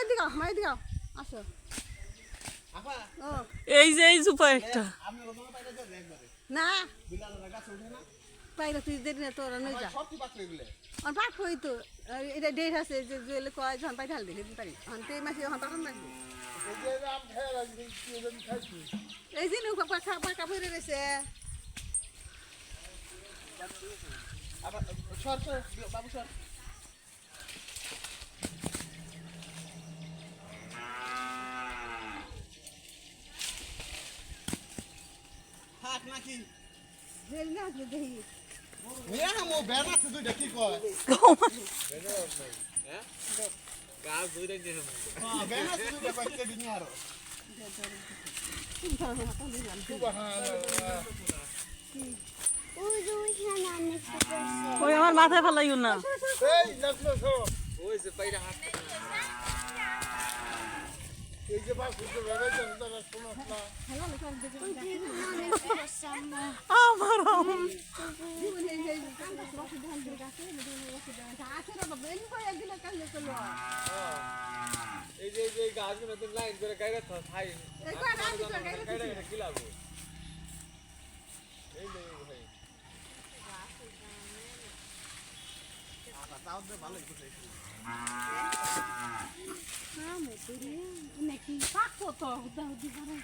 এদিকে এদিকে আসো এই যে এই জুপা একটা না পাইরা তুই দেরি না তোরা নই যা আর পাক হই তো এটা ডেট আছে যে জুয়েলে কয় যখন পাই ঢাল দেখে দিন পারি হন্তে মাসে হন তখন লাগবে এই যে নৌকা পাকা পাকা পড়ে রয়েছে বাবু সর হাত নাকি জেল না দেখি মিয়া মো ব্যান আছে দুইটা কি কয় হ্যাঁ গাছ দুইটা দিছে হ্যাঁ ব্যান আছে দুইটা পাইছে দিন আর ওই আমার মাথায় ফেলাইও না এই দেখলো শো ওই যে পাইরা হাত এই যে বাস উঠে বেড়ে যান তারা শোনাস না আমার এই যে এই গাছগুলো তো লাইন করে গাইরা থাই গাইরা কি লাগবে এই লে ভাই তাও তো ভালোই করতে নাকি পাক কত দাও দিবারে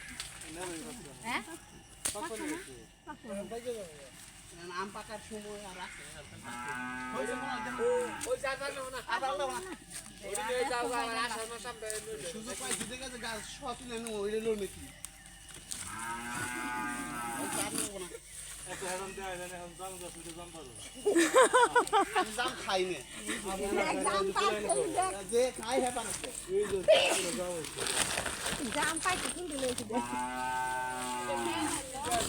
হ্যাঁ আম পাকার সময় আর আছে ওই যাবার না আবার না ওই নিয়ে যাও আর আসার না সামনে সুযোগ পাই দিতে গেছে গাছ সব তুলে নো ওই লো নাকি ওই চার নেব না এত হেরান দেয় না এখন জাম দা সুদে জাম পারো আমি জাম খাই না জাম পাই যে খাই হে পারছে এই যে জাম হইছে জাম পাই কি কিনতে লইছি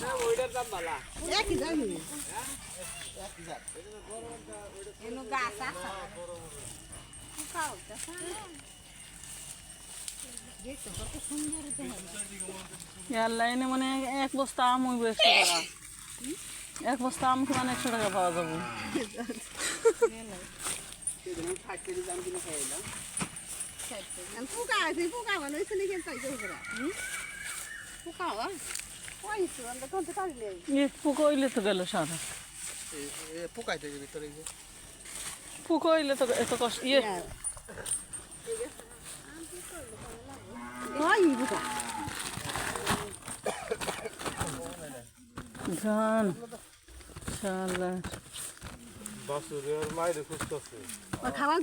না ওইটার দাম বালা একই জানি এক হাজার এনো গাছ আছে খাও তা দেখো কত সুন্দর দেখো লাইনে মানে এক বস্তা আম হইব 100 টাকা এক বস্তা আম মানে 100 টাকা পাওয়া যাবে সেদিন খাইতে দাম কিনে খাইলাম পোকা আছে পোকা বানাইছে নাকি পাইতে হবে পোকা ওই তো আমরা কোনটা পারলে পোকা হইলে তো গেল সারা পোকাইতে ভিতরে পোকা হইলে তো এত কষ্ট ওই পোকা গান শালা বাসুরের মাইরে খুঁজতেছে খাবার